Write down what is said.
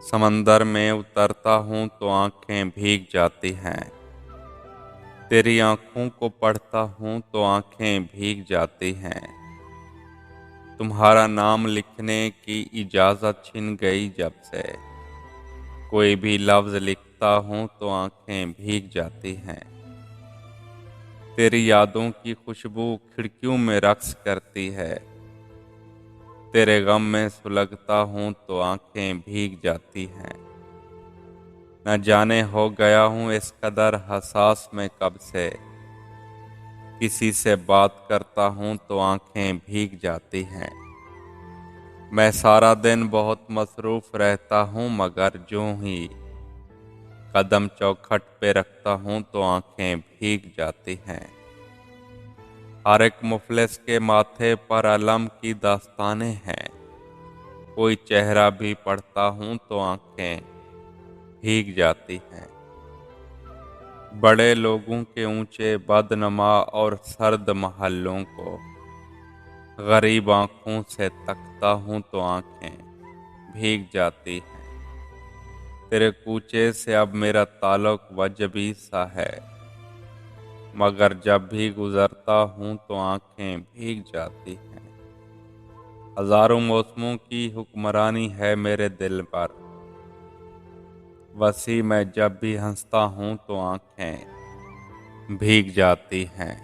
समंदर में उतरता हूँ तो आंखें भीग जाती हैं। तेरी आंखों को पढ़ता हूँ तो आंखें भीग जाती हैं। तुम्हारा नाम लिखने की इजाज़त छिन गई जब से। कोई भी लफ्ज़ लिखता हूँ तो आंखें भीग जाती हैं। तेरी यादों की खुशबू खिड़कियों में रक्स करती है। तेरे गम में सुलगता हूँ तो आंखें भीग जाती हैं। न जाने हो गया हूँ इस कदर हसास में कब से। किसी से बात करता हूँ तो आंखें भीग जाती हैं। मैं सारा दिन बहुत मसरूफ़ रहता हूँ मगर जो ही कदम चौखट पे रखता हूँ तो आंखें भीग जाती हैं। हर एक मुफलिस के माथे पर अलम की दास्तानें हैं। कोई चेहरा भी पढ़ता हूँ तो आंखें भीग जाती हैं। बड़े लोगों के ऊंचे बदनमा और सर्द महलों को गरीब आंखों से तकता हूँ तो आंखें भीग जाती हैं। तेरे कूचे से अब मेरा ताल्लुक वजबी सा है मगर जब भी गुजरता हूँ तो आंखें भीग जाती हैं। हजारों मौसमों की हुक्मरानी है मेरे दिल पर। वसी मैं जब भी हंसता हूँ तो आंखें भीग जाती हैं।